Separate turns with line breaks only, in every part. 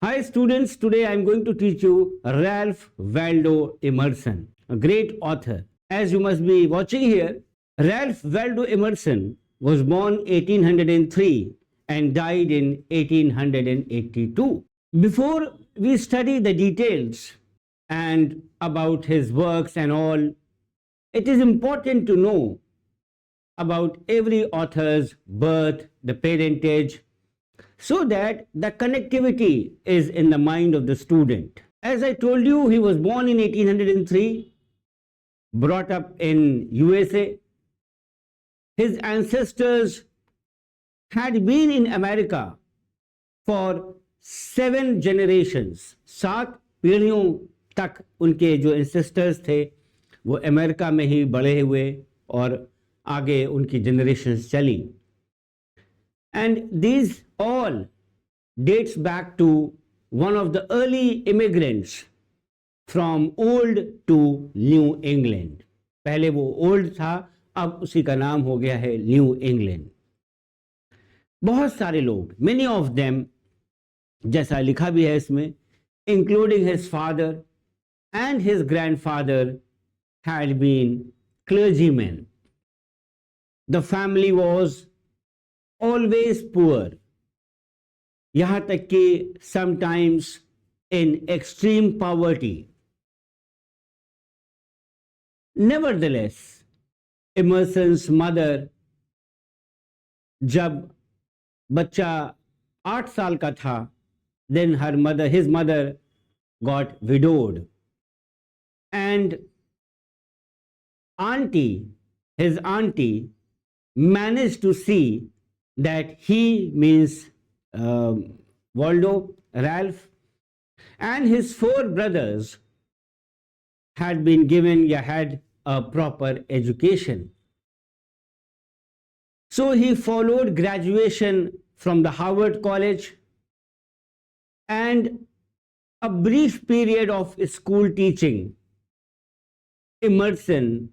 Hi students, today I am going to teach you Ralph Waldo Emerson, a great author. As you must be watching here, Ralph Waldo Emerson was born 1803 and died in 1882. Before we study the details and about his works and all, it is important to know about every author's birth, the parentage, so that the connectivity is in the mind of the student. As I told you, he was born in 1803, brought up in USA. His ancestors had been in America for 7 generations. 7 पीढ़ियों तक उनके जो ancestors थे वो America में ही बड़े हुए और आगे उनकी generations चली. And these all dates back to one of the early immigrants from old to New England. पहले वो old था, अब उसी का नाम हो गया है New England. बहुत सारे लोग, many of them, जैसा लिखा भी है इसमें, including his father and his grandfather, had been clergymen. The family was always poor, यहाँ तक कि sometimes in extreme poverty. Nevertheless, Emerson's mother, जब बच्चा 8 साल का था, then his mother got widowed, and his auntie managed to see that he, means Waldo, Ralph, and his 4 brothers had been given, had a proper education. So he followed graduation from the Harvard College and a brief period of school teaching. Emerson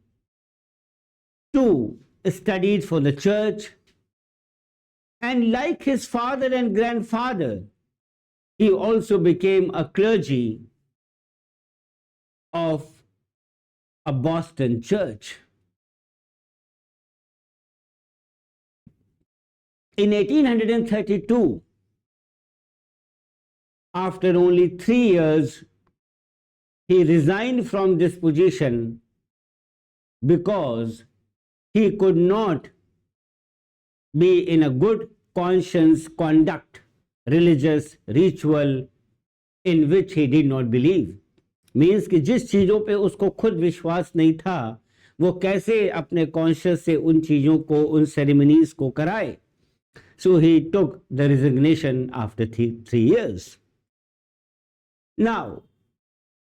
too studied for the church, and like his father and grandfather, he also became a clergy of a Boston church. In 1832, after only 3 years, he resigned from this position because he could not be in a good conscience conduct religious ritual in which he did not believe. Means कि जिस चीज़ों पे उसको खुद विश्वास नहीं था, वो कैसे अपने कॉन्शियस से उन चीज़ों को, उन सेरेमनीज को कराए. So he took the resignation after 3 years. Now,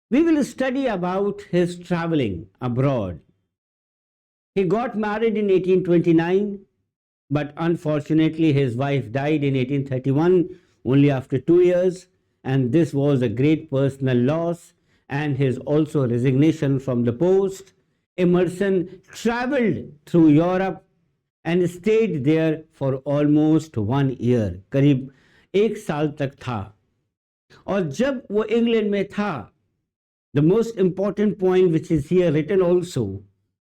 we will study about his traveling abroad. He got married in 1829, but unfortunately his wife died in 1831, only after 2 years, and this was a great personal loss, and his also resignation from the post. Emerson traveled through Europe and stayed there for almost 1 year, करीब 1 साल तक था. और जब वो England में था, the most important point which is here written also,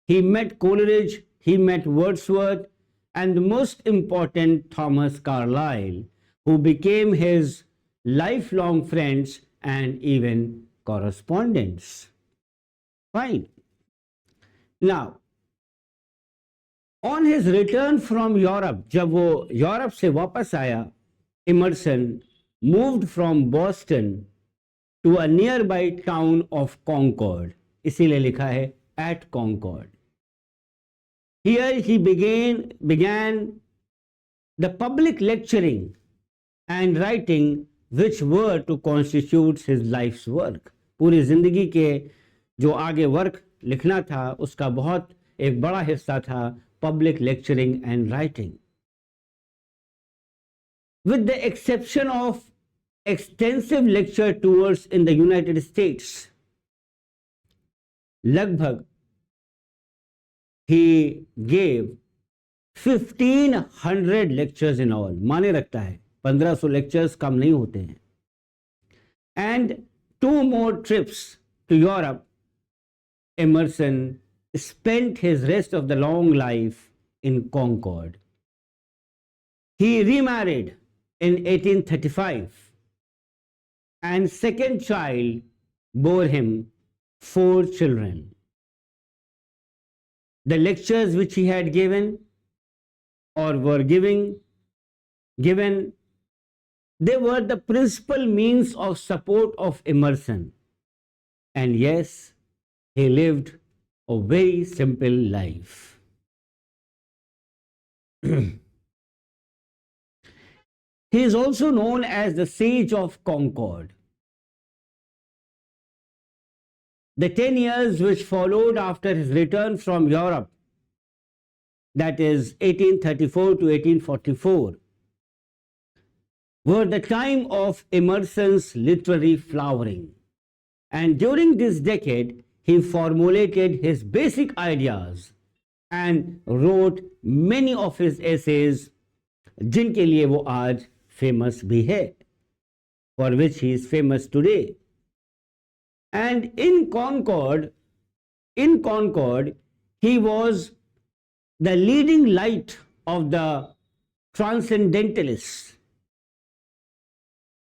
he met Coleridge, he met Wordsworth, and the most important, Thomas Carlyle, who became his lifelong friends and even correspondents. Fine. Now, on his return from Europe, जब वो Europe से वापस आया, Emerson moved from Boston to a nearby town of Concord. इसीलिए लिखा है at Concord. Here he began the public lecturing and writing which were to constitute his life's work. पूरी जिंदगी के जो आगे वर्क लिखना था, उसका बहुत एक बड़ा हिस्सा था public lecturing and writing. With the exception of extensive lecture tours in the United States, लगभग he gave 1500 lectures in all. माने रखता है 1500 lectures कम नहीं होते हैं. and 2 more trips to Europe, Emerson spent his rest of the long life in Concord. He remarried in 1835, and second child bore him 4 children. The lectures which he had given or were given, they were the principal means of support of Emerson. And yes, he lived a very simple life. He is also known as the Sage of Concord. The 10 years which followed after his return from Europe, that is 1834 to 1844, were the time of Emerson's literary flowering. And during this decade, he formulated his basic ideas and wrote many of his essays, जिनके लिए वो आज famous भी है, for which he is famous today. And in Concord, he was the leading light of the Transcendentalists,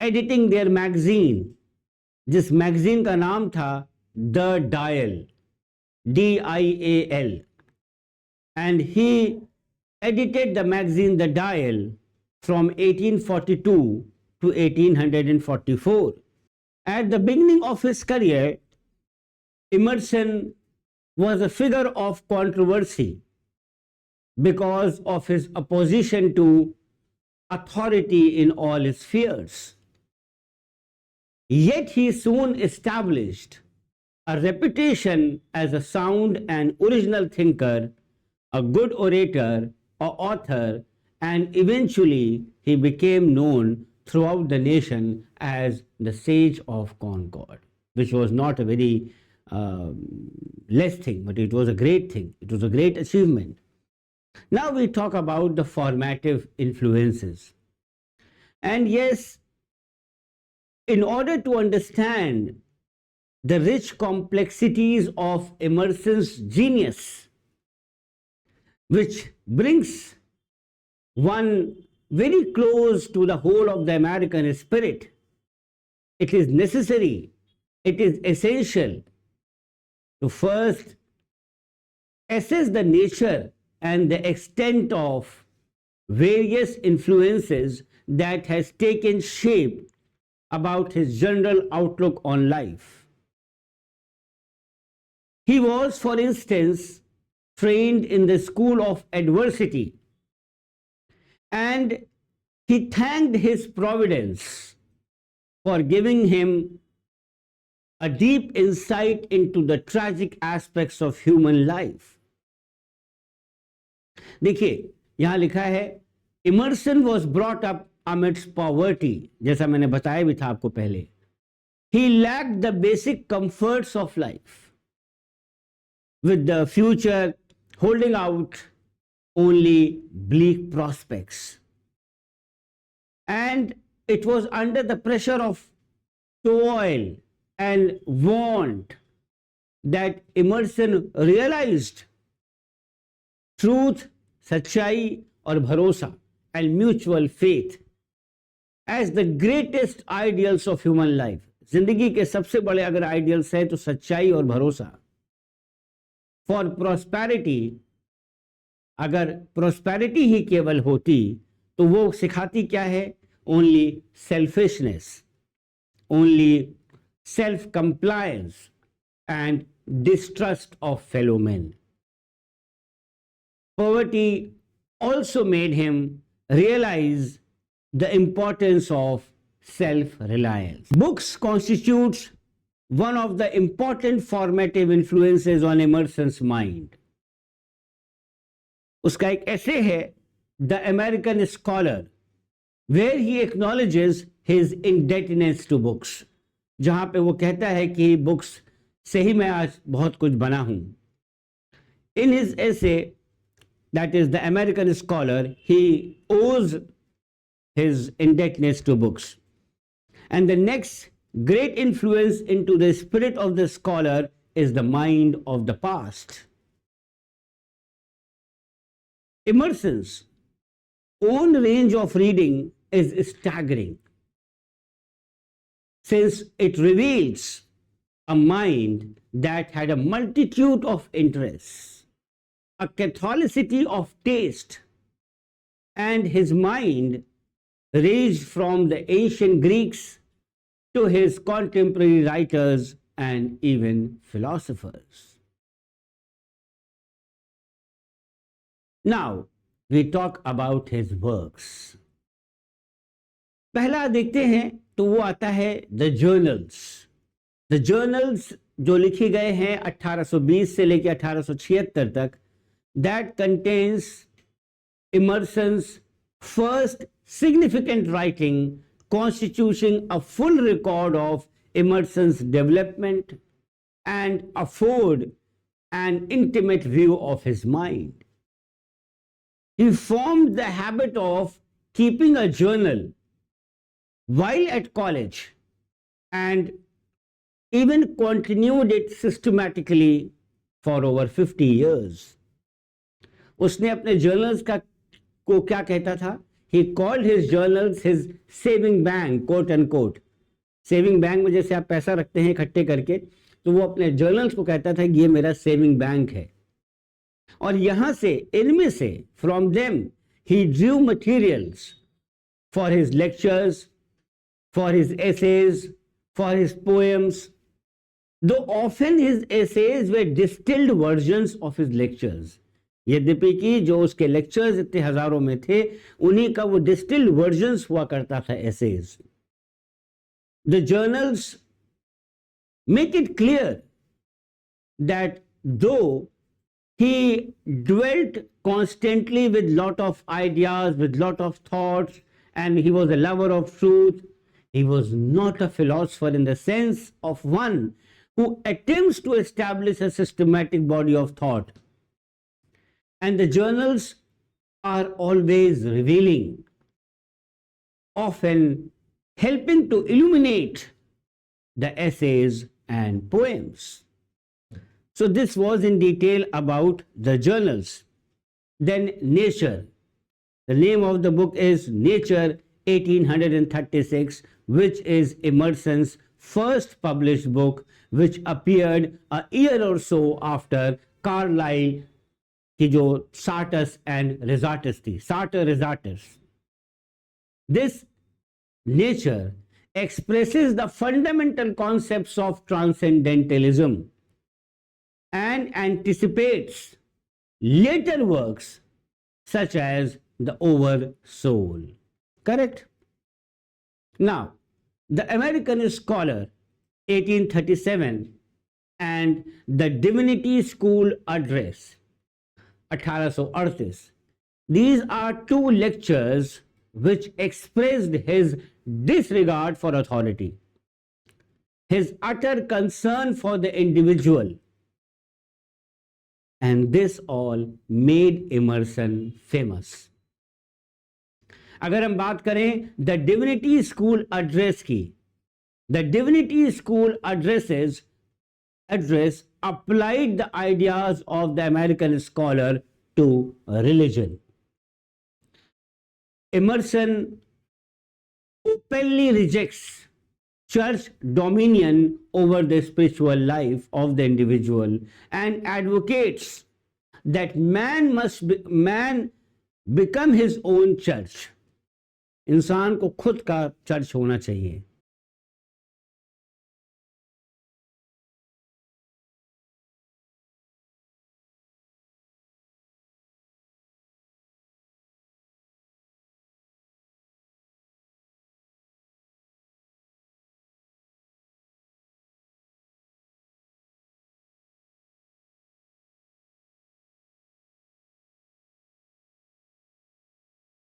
editing their magazine, जिस magazine का नाम था The Dial, DIAL, and he edited the magazine The Dial from 1842 to 1844. At the beginning of his career, Emerson was a figure of controversy because of his opposition to authority in all his spheres. Yet he soon established a reputation as a sound and original thinker, a good orator, an author, and eventually he became known throughout the nation as the Sage of Concord, which was not a very less thing, but it was a great thing. It was a great achievement. Now we talk about the formative influences. And yes, in order to understand the rich complexities of Emerson's genius, which brings one very close to the whole of the American spirit, it is necessary, it is essential to first assess the nature and the extent of various influences that has taken shape about his general outlook on life. He was, for instance, trained in the school of adversity, and he thanked his providence for giving him a deep insight into the tragic aspects of human life. देखिए यहाँ लिखा है, Emerson was brought up amidst poverty, जैसा मैंने बताया भी था आपको पहले. He lacked the basic comforts of life, with the future holding out only bleak prospects. And it was under the pressure of toil and want that Emerson realized truth, सच्चाई और भरोसा, and mutual faith as the greatest ideals of human life. जिंदगी के सबसे बड़े अगर ideals हैं तो सच्चाई और भरोसा. For prosperity, अगर prosperity ही केवल होती तो वो सिखाती क्या है? Only selfishness, only self-compliance and distrust of fellow men. Poverty also made him realize the importance of self-reliance. Books constitutes one of the important formative influences on Emerson's mind. उसका एक essay है, The American Scholar, where he acknowledges his indebtedness to books, जहाँ पे वो कहता है कि books से ही मैं आज बहुत कुछ बना हूँ. In his essay, that is The American Scholar, he owes his indebtedness to books. And the next great influence into the spirit of the scholar is the mind of the past. Emerson's own range of reading is staggering, since it reveals a mind that had a multitude of interests, a catholicity of taste, and his mind ranged from the ancient Greeks to his contemporary writers and even philosophers. Now, we talk about his works. पहला देखते हैं तो वो आता है the journals. The journals जो लिखे गए हैं 1820 से लेकर 1876 तक, that contains Emerson's first significant writing constituting a full record of Emerson's development and afford an intimate view of his mind. He formed the habit of keeping a journal while at college and even continued it systematically for over 50 years. उसने अपने journals को क्या कहता था? He called his journals his saving bank, quote unquote. Saving bank में जैसे आप पैसा रखते हैं इकट्ठे करके, तो वो अपने journals को कहता था कि ये मेरा saving bank है. और यहाँ से, इनमें से, from them, he drew materials for his lectures, for his essays, for his poems. Though often his essays were distilled versions of his lectures. यद्यपि कि जो उसके लेक्चर्स इतने हजारों में थे, उन्हीं का वो डिस्टिल्ड वर्जन्स हुआ करता था essays. The journals make it clear that though he dwelt constantly with lot of ideas, with lot of thoughts, and he was a lover of truth, he was not a philosopher in the sense of one who attempts to establish a systematic body of thought. And the journals are always revealing, often helping to illuminate the essays and poems. So this was in detail about the journals. Then Nature. The name of the book is Nature 1836, which is Emerson's first published book, which appeared a year or so after Carlyle की जो Sartor and Resartus थी, Sartor Resartus. This Nature expresses the fundamental concepts of Transcendentalism and anticipates later works such as the Oversoul. Correct? Now, the American Scholar 1837 and the Divinity School Address 1838. These are two lectures which expressed his disregard for authority, his utter concern for the individual, and this all made Emerson famous. अगर हम बात करें the divinity school address की, the divinity school address applied the ideas of the American scholar to religion. Emerson openly rejects church dominion over the spiritual life of the individual and advocates that man become his own church. इंसान को खुद का church होना चाहिए.